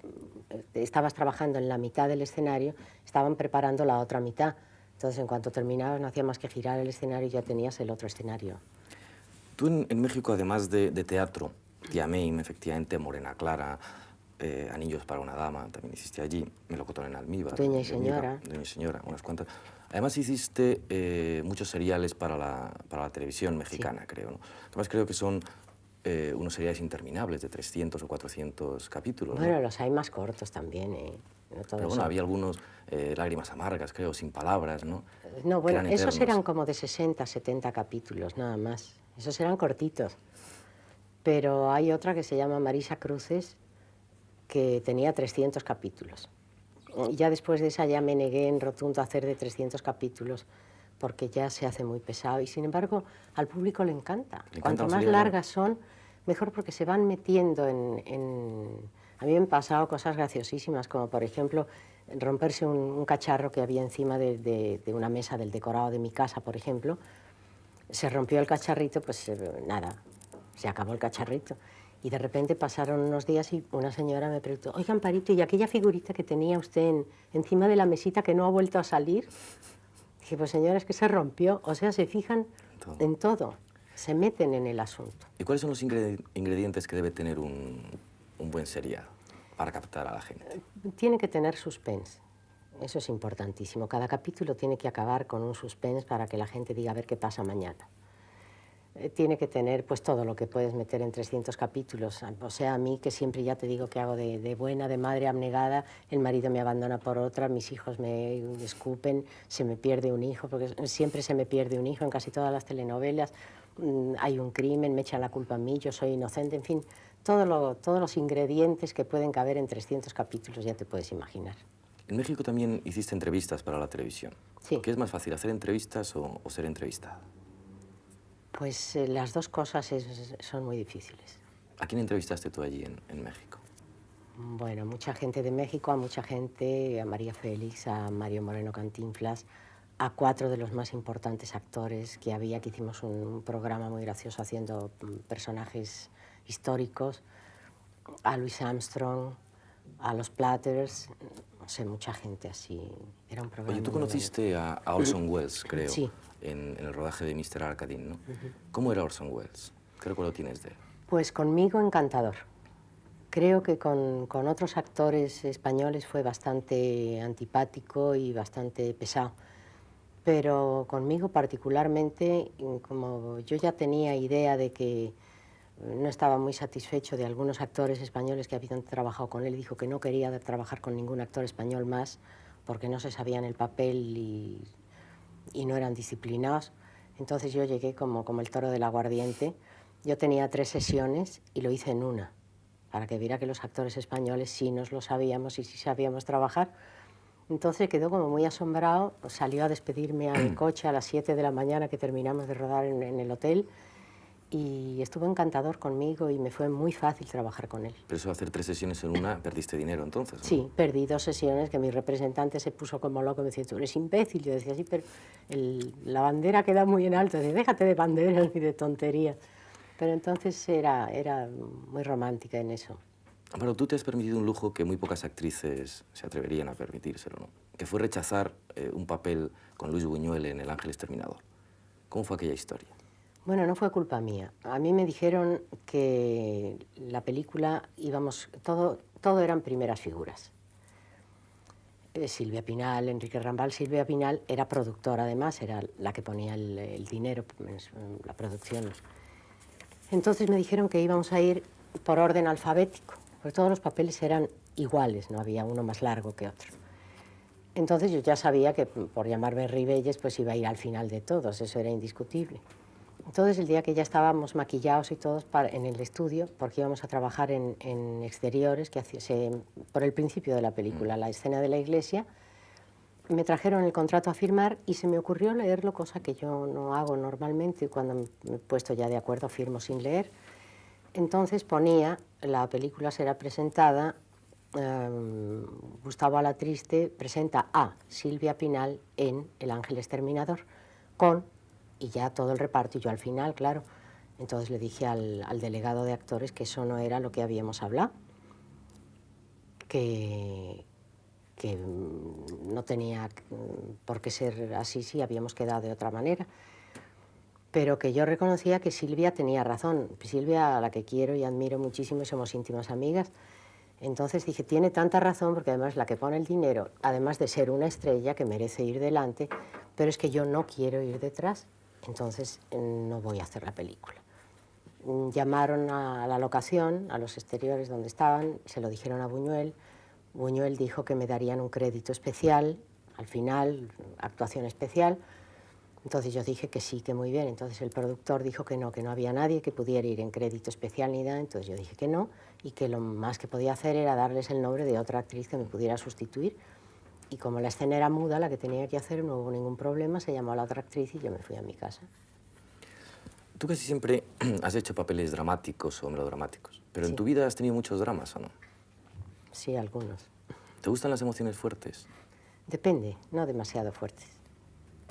estabas trabajando en la mitad del escenario, estaban preparando la otra mitad. Entonces, en cuanto terminabas, no hacía más que girar el escenario y ya tenías el otro escenario. Tú en México, además de teatro, Tía Mame, efectivamente, Morena Clara, Anillos para una dama, también hiciste allí, Melocotón en almíbar. Dueña y señora. Dueña y señora, unas cuantas. Además hiciste muchos seriales para la televisión mexicana, sí, creo, ¿no? Además creo que son unos seriales interminables de 300 o 400 capítulos, Bueno, ¿no? los hay más cortos también, no todos. Pero bueno, había algunos, Lágrimas amargas, creo, Sin palabras, ¿no? No, bueno, esos eternos. eran como de 60, 70 capítulos, nada más. Esos eran cortitos. Pero hay otra que se llama Marisa Cruces, que tenía 300 capítulos. Y ya después de esa ya me negué en rotundo a hacer de 300 capítulos, porque ya se hace muy pesado. Y sin embargo, al público le encanta. Cuanto más largas son, mejor, porque se van metiendo en... A mí me han pasado cosas graciosísimas, como por ejemplo romperse un cacharro que había encima de una mesa del decorado de mi casa, por ejemplo. Se rompió el cacharrito, pues nada, se acabó el cacharrito. Y de repente pasaron unos días y una señora me preguntó, oiga, Amparito, ¿y aquella figurita que tenía usted encima de la mesita que no ha vuelto a salir? Dije, pues señora, es que se rompió. O sea, se fijan en todo, se meten en el asunto. ¿Y cuáles son los ingredientes que debe tener un buen serial para captar a la gente? Tiene que tener suspense. Eso es importantísimo. Cada capítulo tiene que acabar con un suspense para que la gente diga a ver qué pasa mañana. tiene que tener pues todo lo que puedes meter en 300 capítulos. O sea, a mí, que siempre ya te digo que hago de buena, de madre abnegada, el marido me abandona por otra, mis hijos me escupen, se me pierde un hijo, porque siempre se me pierde un hijo en casi todas las telenovelas, hay un crimen, me echan la culpa a mí, yo soy inocente, en fin, todos los ingredientes que pueden caber en 300 capítulos, ya te puedes imaginar. En México también hiciste entrevistas para la televisión. Sí. ¿Qué es más fácil, hacer entrevistas o ser entrevistada? Pues las dos cosas son muy difíciles. ¿A quién entrevistaste tú allí en México? Bueno, mucha gente de México, a mucha gente, a María Félix, a Mario Moreno Cantinflas, a 4 de los más importantes actores que había, que hicimos un programa muy gracioso haciendo personajes históricos, a Louis Armstrong, a los Platters, no sé, mucha gente así. Era un programa. Oye, tú muy conociste a Orson Welles, creo, sí, en el rodaje de Mr. Arkadin, ¿no? ¿Cómo era Orson Welles? ¿Qué recuerdo tienes de él? Pues conmigo encantador. Creo que con otros actores españoles fue bastante antipático y bastante pesado, pero conmigo particularmente, como yo ya tenía idea de que no estaba muy satisfecho de algunos actores españoles que habían trabajado con él, dijo que no quería trabajar con ningún actor español más porque no se sabían el papel y no eran disciplinados. Entonces yo llegué como el toro del aguardiente. Yo tenía 3 sesiones y lo hice en una, para que viera que los actores españoles sí nos lo sabíamos y sí sabíamos trabajar. Entonces quedó como muy asombrado, salió a despedirme a mi coche a las 7 de la mañana que terminamos de rodar en el hotel, y estuvo encantador conmigo y me fue muy fácil trabajar con él. Pero eso, hacer 3 sesiones en una, perdiste dinero entonces, ¿no? Sí, perdí 2 sesiones que mi representante se puso como loco, me decía, tú eres imbécil. Yo decía, sí, pero la bandera queda muy en alto. Decía, déjate de banderas y de tonterías. Pero entonces era muy romántica en eso. Pero tú te has permitido un lujo que muy pocas actrices se atreverían a permitírselo, ¿no? Que fue rechazar un papel con Luis Buñuel en El Ángel Exterminador. ¿Cómo fue aquella historia? Bueno, no fue culpa mía. A mí me dijeron que la película todo eran primeras figuras. Silvia Pinal, Enrique Rambal. Silvia Pinal era productora, además, era la que ponía el dinero, la producción. Entonces me dijeron que íbamos a ir por orden alfabético, porque todos los papeles eran iguales, no había uno más largo que otro. Entonces yo ya sabía que por llamarme Ribelles pues iba a ir al final de todos, eso era indiscutible. Entonces el día que ya estábamos maquillados y todos en el estudio, porque íbamos a trabajar en exteriores, por el principio de la película, la escena de la iglesia, me trajeron el contrato a firmar y se me ocurrió leerlo, cosa que yo no hago normalmente, cuando me he puesto ya de acuerdo firmo sin leer. Entonces ponía, la película será presentada, Gustavo Alatriste presenta a Silvia Pinal en El Ángel Exterminador, y ya todo el reparto, y yo al final, claro. Entonces le dije al delegado de actores que eso no era lo que habíamos hablado, que no tenía por qué ser así si habíamos quedado de otra manera, pero que yo reconocía que Silvia tenía razón. Silvia, a la que quiero y admiro muchísimo y somos íntimas amigas. Entonces dije, tiene tanta razón, porque además la que pone el dinero, además de ser una estrella que merece ir delante, pero es que yo no quiero ir detrás, entonces no voy a hacer la película. Llamaron a la locación, a los exteriores donde estaban, se lo dijeron a Buñuel. Buñuel dijo que me darían un crédito especial, al final, actuación especial. Entonces yo dije que sí, que muy bien. Entonces el productor dijo que no había nadie que pudiera ir en crédito especial ni nada. Entonces yo dije que no, y que lo más que podía hacer era darles el nombre de otra actriz que me pudiera sustituir. Y como la escena era muda, la que tenía que hacer, no hubo ningún problema, se llamó a la otra actriz y yo me fui a mi casa. Tú casi siempre has hecho papeles dramáticos o melodramáticos, pero Sí. en tu vida has tenido muchos dramas, ¿o no? Sí, algunos. ¿Te gustan las emociones fuertes? Depende, no demasiado fuertes.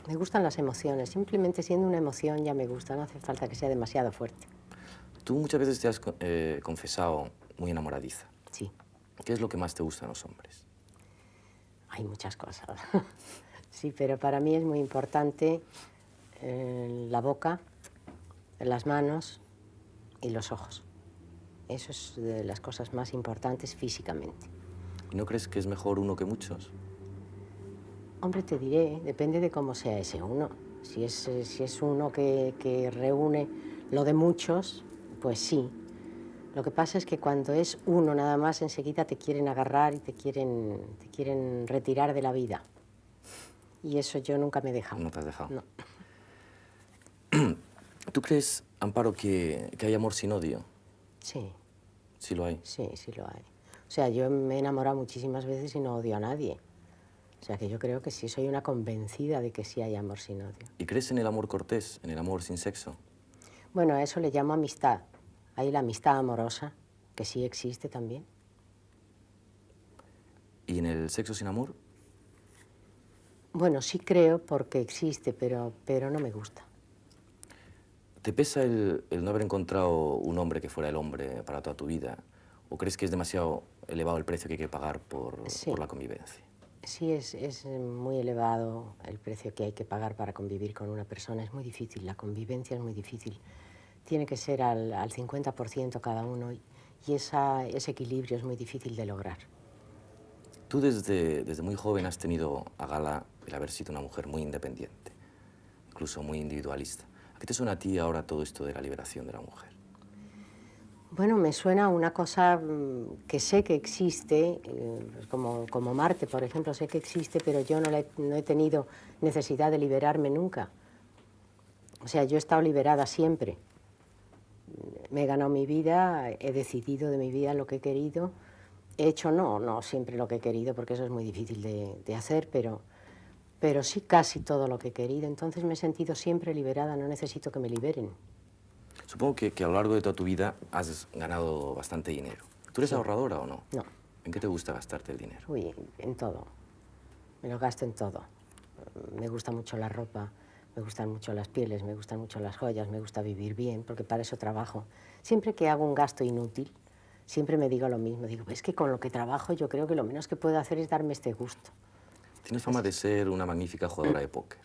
Me gustan las emociones, simplemente siendo una emoción ya me gusta, no hace falta que sea demasiado fuerte. Tú muchas veces te has confesado muy enamoradiza. Sí, ¿Qué es lo que más te gusta en los hombres? hay muchas cosas. Sí, pero para mí es muy importante la boca, las manos y los ojos. Eso es de las cosas más importantes físicamente. ¿Y no crees que es mejor uno que muchos? Hombre, te diré, depende de cómo sea ese uno. Si es uno que reúne lo de muchos, pues sí. Lo que pasa es que cuando es uno nada más, enseguida te quieren agarrar y te quieren retirar de la vida. Y eso yo nunca me he dejado. No te has dejado. No. ¿Tú crees, Amparo, que hay amor sin odio? Sí, Sí lo hay. sí, sí lo hay. O sea, yo me he enamorado muchísimas veces y no odio a nadie. O sea, que yo creo que sí, soy una convencida de que sí hay amor sin odio. ¿Y crees en el amor cortés, en el amor sin sexo? Bueno, a eso le llamo amistad. Hay la amistad amorosa, que sí existe también. ¿Y en el sexo sin amor? Bueno, sí creo porque existe, pero no me gusta. ¿Te pesa el no haber encontrado un hombre que fuera el hombre para toda tu vida? ¿O crees que es demasiado elevado el precio que hay que pagar por la convivencia? Sí, es muy elevado el precio que hay que pagar para convivir con una persona. Es muy difícil, la convivencia es muy difícil. Tiene que ser al 50% cada uno y ese equilibrio es muy difícil de lograr. Tú desde muy joven has tenido a gala el haber sido una mujer muy independiente, incluso muy individualista. ¿A qué te suena a ti ahora todo esto de la liberación de la mujer? Bueno, me suena a una cosa que sé que existe, como Marte, por ejemplo, sé que existe, pero yo no he tenido necesidad de liberarme nunca. O sea, yo he estado liberada siempre. Me he ganado mi vida, he decidido de mi vida lo que he querido. He hecho no siempre lo que he querido, porque eso es muy difícil de hacer, pero sí casi todo lo que he querido. Entonces me he sentido siempre liberada, no necesito que me liberen. Supongo que a lo largo de toda tu vida has ganado bastante dinero. ¿Tú eres ahorradora o no? No. ¿En qué te gusta gastarte el dinero? Uy, en todo. Me lo gasto en todo. Me gusta mucho la ropa, me gustan mucho las pieles, me gustan mucho las joyas, me gusta vivir bien, porque para eso trabajo. Siempre que hago un gasto inútil, siempre me digo lo mismo. Digo, es que con lo que trabajo yo creo que lo menos que puedo hacer es darme este gusto. Tienes fama de ser una magnífica jugadora de póker.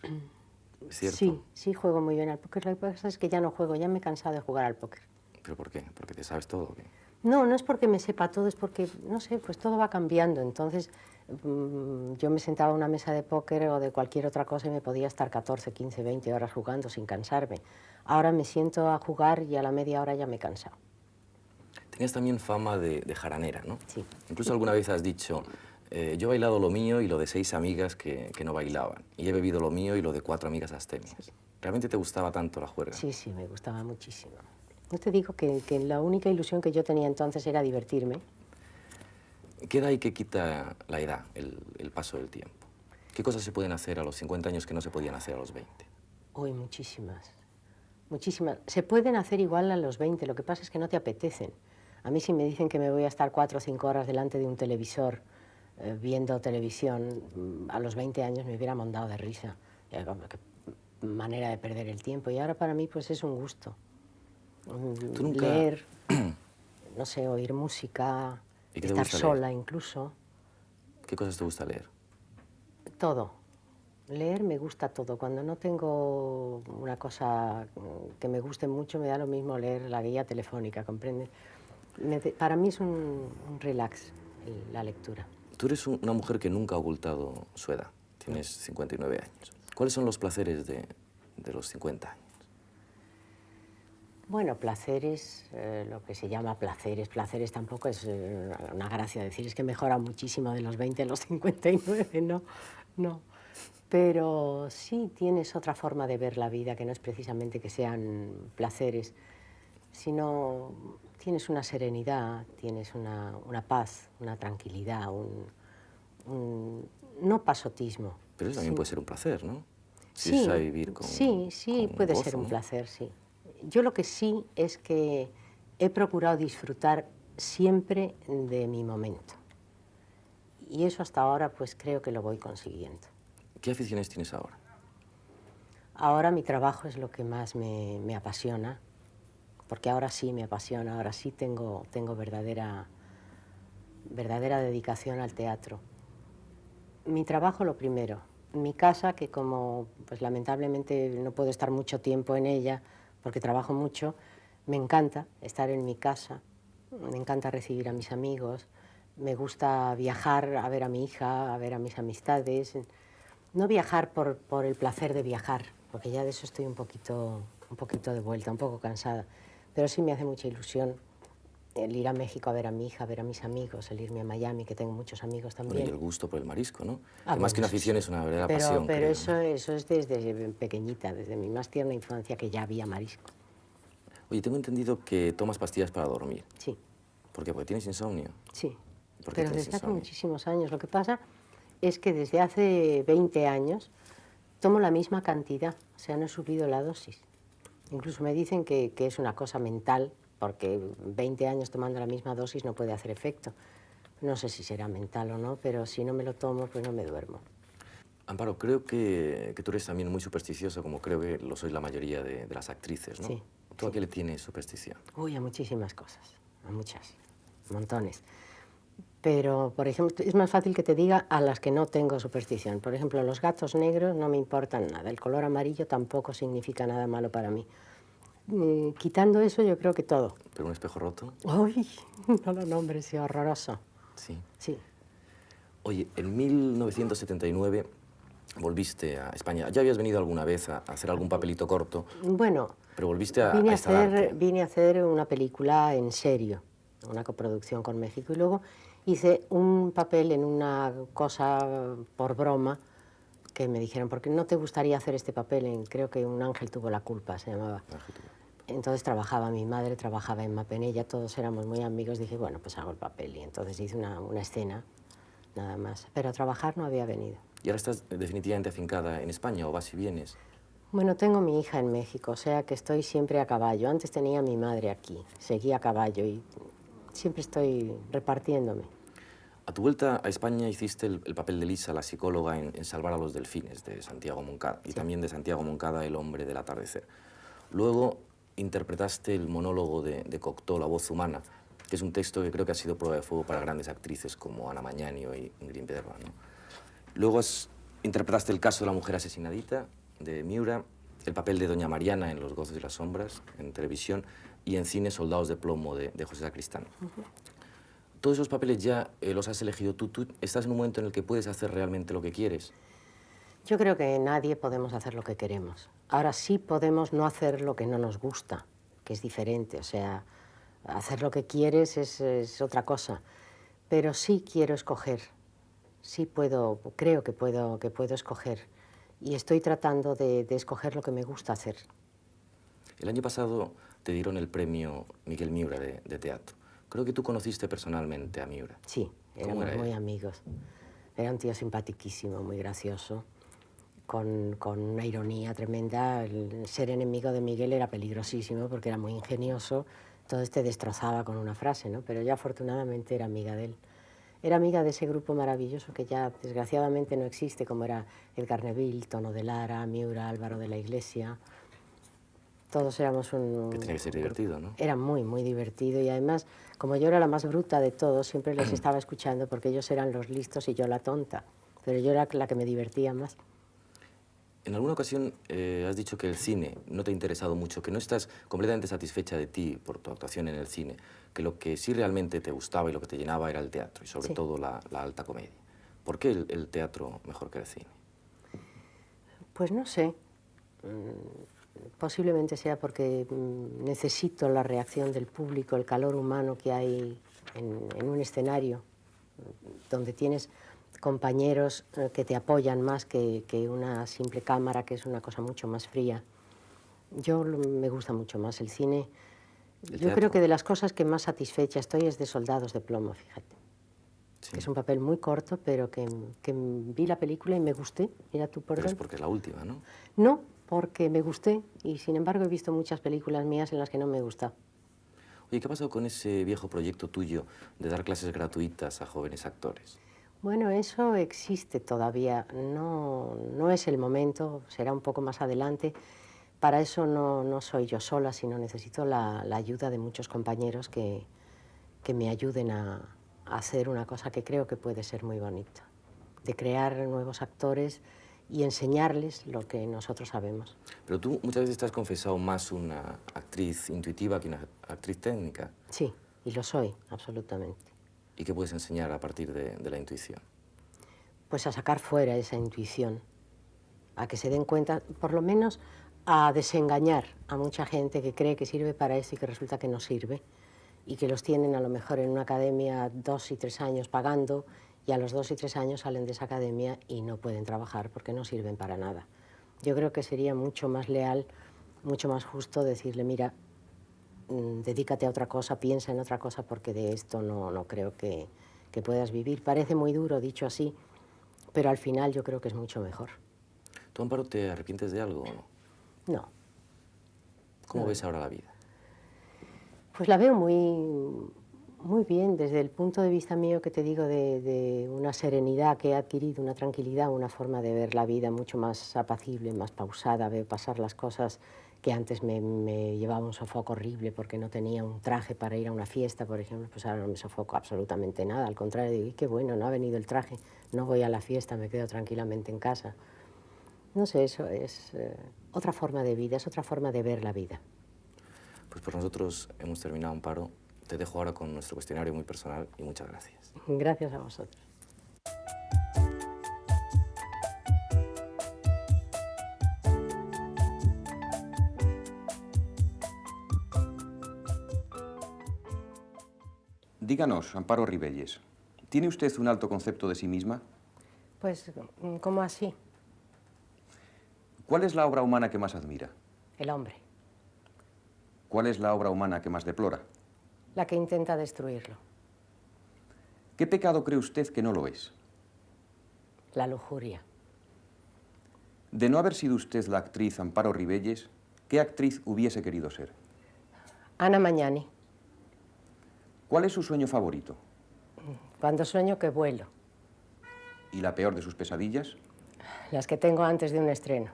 ¿Es cierto? Sí, sí juego muy bien al póker. Lo que pasa es que ya no juego, ya me he cansado de jugar al póker. ¿Pero por qué? ¿Porque te sabes todo o qué? No, no es porque me sepa todo, es porque, no sé, pues todo va cambiando. Entonces, yo me sentaba a una mesa de póker o de cualquier otra cosa y me podía estar 14, 15, 20 horas jugando sin cansarme. Ahora me siento a jugar y a la media hora ya me he cansado. Tenías también fama de jaranera, ¿no? Sí. Incluso alguna vez has dicho, yo he bailado lo mío y lo de 6 amigas que no bailaban. Y he bebido lo mío y lo de 4 amigas abstemias. ¿Realmente te gustaba tanto la juerga? Sí, sí, me gustaba muchísimo. No te digo que la única ilusión que yo tenía entonces era divertirme. ¿Qué da y qué quita la edad, el paso del tiempo? ¿Qué cosas se pueden hacer a los 50 años que no se podían hacer a los 20? Uy, muchísimas. Muchísimas. Se pueden hacer igual a los 20, lo que pasa es que no te apetecen. A mí si me dicen que me voy a estar 4 o 5 horas delante de un televisor viendo televisión, a los 20 años me hubiera mondado de risa. Qué manera de perder el tiempo. Y ahora para mí pues es un gusto. ¿Tú nunca... Leer, no sé, oír música, ¿Y qué te estar gusta sola leer? incluso. ¿Qué cosas te gusta leer? Todo. Leer me gusta todo. Cuando no tengo una cosa que me guste mucho, me da lo mismo leer la guía telefónica, ¿comprendes? Para mí es un relax la lectura. Tú eres una mujer que nunca ha ocultado su edad. Tienes 59 años. ¿Cuáles son los placeres de los 50 años? Bueno, placeres, lo que se llama placeres. Placeres tampoco es una gracia decir, es que mejora muchísimo de los 20 a los 59, no, no. Pero sí tienes otra forma de ver la vida, que no es precisamente que sean placeres, sino tienes una serenidad, tienes una paz, una tranquilidad, no pasotismo. Pero eso también puede ser un placer, ¿no? Si Sí, es a vivir con sí, puede gozo, ser un ¿no? placer, sí. Yo lo que sí es que he procurado disfrutar siempre de mi momento. Y eso hasta ahora pues creo que lo voy consiguiendo. ¿Qué aficiones tienes ahora? Ahora mi trabajo es lo que más me apasiona, porque ahora sí me apasiona, ahora sí tengo verdadera dedicación al teatro. Mi trabajo lo primero, mi casa, que como pues lamentablemente no puedo estar mucho tiempo en ella, porque trabajo mucho, me encanta estar en mi casa, me encanta recibir a mis amigos, me gusta viajar a ver a mi hija, a ver a mis amistades. No viajar por el placer de viajar, porque ya de eso estoy un poquito de vuelta, un poco cansada. Pero sí me hace mucha ilusión el ir a México a ver a mi hija, a ver a mis amigos, el irme a Miami, que tengo muchos amigos Bueno, también. y el gusto por el marisco, ¿no? Ah, Que más bueno, que una eso afición sí. es una verdadera Pero pasión, creo, eso, ¿no? eso es desde pequeñita, desde mi más tierna infancia, que ya había marisco. Oye, tengo entendido que tomas pastillas para dormir. Sí, ¿Por qué? Porque tienes insomnio. sí. ¿Por qué Pero tienes desde hace insomnio? muchísimos años. Lo que pasa es que desde hace 20 años tomo la misma cantidad, o sea, no he subido la dosis. Incluso me dicen que es una cosa mental, porque 20 años tomando la misma dosis no puede hacer efecto. No sé si será mental o no, pero si no me lo tomo, pues no me duermo. Amparo, creo que tú eres también muy supersticiosa, como creo que lo sois la mayoría de las actrices, ¿no? Sí, ¿Tú a sí. qué le tienes superstición? Uy, a muchísimas cosas, a muchas, montones. Pero, por ejemplo, es más fácil que te diga a las que no tengo superstición. Por ejemplo, los gatos negros no me importan nada. El color amarillo tampoco significa nada malo para mí. Quitando eso, yo creo que todo. ¿Pero un espejo roto? ¡Uy! No lo nombres, sí, horroroso. Sí. Sí. Oye, en 1979 volviste a España. Ya habías venido alguna vez a hacer algún papelito corto, Bueno, pero volviste a instalarte. vine a hacer una película en serio, una coproducción con México, y luego hice un papel en una cosa por broma que me dijeron, ¿por qué no te gustaría hacer este papel? Creo que Un ángel tuvo la culpa, se llamaba. Entonces trabajaba mi madre, trabajaba Emma Penella, todos éramos muy amigos. Dije, bueno, pues hago el papel. Y entonces hice una escena, nada más. Pero a trabajar no había venido. ¿Y ahora estás definitivamente afincada en España o vas y vienes? Bueno, tengo mi hija en México, o sea que estoy siempre a caballo. Antes tenía a mi madre aquí, seguía a caballo y siempre estoy repartiéndome. A tu vuelta a España hiciste el papel de Lisa, la psicóloga en Salvar a los delfines, de Santiago Moncada, y Sí. también de Santiago Moncada, El hombre del atardecer. Luego interpretaste el monólogo de Cocteau, La voz humana, que es un texto que creo que ha sido prueba de fuego para grandes actrices como Ana Mañani o Ingrid Bergman, ¿no? Luego interpretaste El caso de la mujer asesinadita, de Miura, el papel de Doña Mariana en Los goces y las sombras, en televisión, y en cine Soldados de plomo, de José Sacristán. Todos esos papeles ya los has elegido tú. Tú estás en un momento en el que puedes hacer realmente lo que quieres. Yo creo que nadie podemos hacer lo que queremos. Ahora sí podemos no hacer lo que no nos gusta, que es diferente. O sea, hacer lo que quieres es otra cosa. Pero sí quiero escoger. Sí puedo, creo que puedo escoger. Y estoy tratando de escoger lo que me gusta hacer. El año pasado te dieron el premio Miguel Miura de teatro. Creo que tú conociste personalmente a Miura. Sí, ¿Cómo éramos era él? muy amigos. Era un tío simpaticísimo, muy gracioso, con una ironía tremenda. El ser enemigo de Miguel era peligrosísimo porque era muy ingenioso, entonces te destrozaba con una frase, ¿no? Pero yo afortunadamente era amiga de él. Era amiga de ese grupo maravilloso que ya desgraciadamente no existe, como era Edgar Neville, Tono de Lara, Miura, Álvaro de la Iglesia. Todos éramos Que tenía que ser divertido, ¿no? Era muy, muy divertido y además, como yo era la más bruta de todos, siempre les estaba escuchando porque ellos eran los listos y yo la tonta. Pero yo era la que me divertía más. En alguna ocasión has dicho que el cine no te ha interesado mucho, que no estás completamente satisfecha de ti por tu actuación en el cine, que lo que sí realmente te gustaba y lo que te llenaba era el teatro y sobre Sí. todo la alta comedia. ¿Por qué el teatro mejor que el cine? Pues no sé. Posiblemente sea porque necesito la reacción del público, el calor humano que hay en un escenario, donde tienes compañeros que te apoyan más que una simple cámara, que es una cosa mucho más fría. Me gusta mucho más el cine. ¿El Yo creo teatro? que de las cosas que más satisfecha estoy es de Soldados de plomo, fíjate. Sí. Que es un papel muy corto, pero que vi la película y me gusté. Mira tú por Pero es dónde. porque es la última, ¿no? No, porque me gusté y sin embargo he visto muchas películas mías en las que no me gusta. Oye, ¿qué ha pasado con ese viejo proyecto tuyo de dar clases gratuitas a jóvenes actores? Bueno, eso existe todavía. No es el momento, será un poco más adelante. Para eso no soy yo sola, sino necesito la ayuda de muchos compañeros que me ayuden a hacer una cosa que creo que puede ser muy bonita, de crear nuevos actores y enseñarles lo que nosotros sabemos. Pero tú muchas veces te has confesado más una actriz intuitiva que una actriz técnica. Sí, y lo soy, absolutamente. ¿Y qué puedes enseñar a partir de la intuición? Pues a sacar fuera esa intuición, a que se den cuenta, por lo menos a desengañar a mucha gente que cree que sirve para esto y que resulta que no sirve, y que los tienen a lo mejor en una academia 2 y 3 años pagando, y a los 2 y 3 años salen de esa academia y no pueden trabajar porque no sirven para nada. Yo creo que sería mucho más leal, mucho más justo decirle, mira, dedícate a otra cosa, piensa en otra cosa, porque de esto no creo que puedas vivir. Parece muy duro dicho así, pero al final yo creo que es mucho mejor. ¿Tú, Amparo, te arrepientes de algo o no? No. ¿Cómo ves ahora la vida? Pues la veo muy bien, desde el punto de vista mío, que te digo, de una serenidad que he adquirido, una tranquilidad, una forma de ver la vida mucho más apacible, más pausada. Veo pasar las cosas que antes me llevaba un sofoco horrible porque no tenía un traje para ir a una fiesta, por ejemplo, pues ahora no me sofoco absolutamente nada. Al contrario, digo, qué bueno, no ha venido el traje, no voy a la fiesta, me quedo tranquilamente en casa. No sé, eso es otra forma de vida, es otra forma de ver la vida. Pues por nosotros hemos terminado, Amparo. Te dejo ahora con nuestro cuestionario muy personal y muchas gracias. Gracias a vosotros. Díganos, Amparo Ribelles, ¿tiene usted un alto concepto de sí misma? Pues, ¿cómo así? ¿Cuál es la obra humana que más admira? El hombre, ¿Cuál es la obra humana que más deplora? la que intenta destruirlo. ¿Qué pecado cree usted que no lo es? La lujuria. De no haber sido usted la actriz Amparo Ribelles, ¿qué actriz hubiese querido ser? Ana Mañani. ¿Cuál es su sueño favorito? Cuando sueño que vuelo. ¿Y la peor de sus pesadillas? Las que tengo antes de un estreno.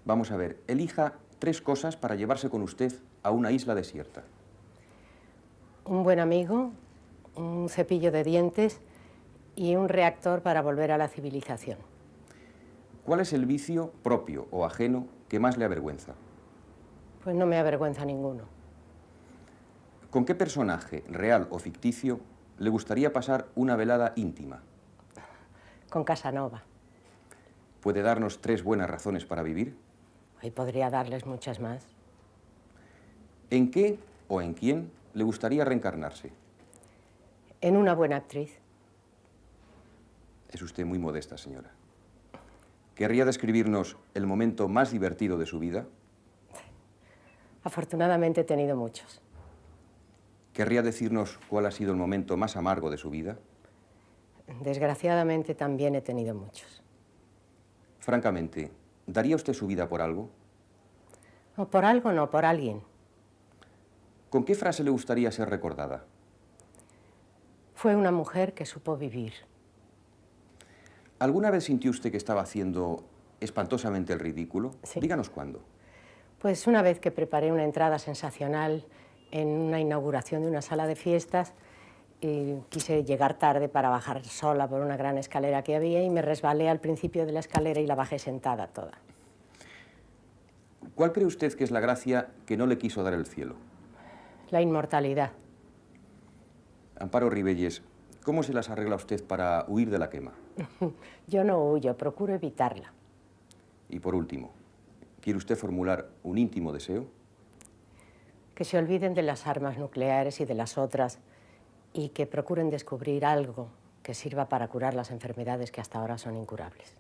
Vamos a ver, elija 3 cosas para llevarse con usted a una isla desierta. Un buen amigo, un cepillo de dientes y un reactor para volver a la civilización. ¿Cuál es el vicio propio o ajeno que más le avergüenza? Pues no me avergüenza ninguno. ¿Con qué personaje, real o ficticio, le gustaría pasar una velada íntima? Con Casanova. ¿Puede darnos 3 buenas razones para vivir? Y podría darles muchas más. ¿En qué o en quién le gustaría reencarnarse? En una buena actriz. Es usted muy modesta, señora. ¿Querría describirnos el momento más divertido de su vida? Afortunadamente he tenido muchos. ¿Querría decirnos cuál ha sido el momento más amargo de su vida? Desgraciadamente también he tenido muchos. Francamente, ¿daría usted su vida por algo? No, por algo no, por alguien. ¿Con qué frase le gustaría ser recordada? Fue una mujer que supo vivir. ¿Alguna vez sintió usted que estaba haciendo espantosamente el ridículo? Sí. Díganos cuándo. Pues una vez que preparé una entrada sensacional en una inauguración de una sala de fiestas, y quise llegar tarde para bajar sola por una gran escalera que había y me resbalé al principio de la escalera y la bajé sentada toda. ¿Cuál cree usted que es la gracia que no le quiso dar el cielo? La inmortalidad. Amparo Ribelles, ¿cómo se las arregla usted para huir de la quema? Yo no huyo, procuro evitarla. Y por último, ¿quiere usted formular un íntimo deseo? Que se olviden de las armas nucleares y de las otras y que procuren descubrir algo que sirva para curar las enfermedades que hasta ahora son incurables.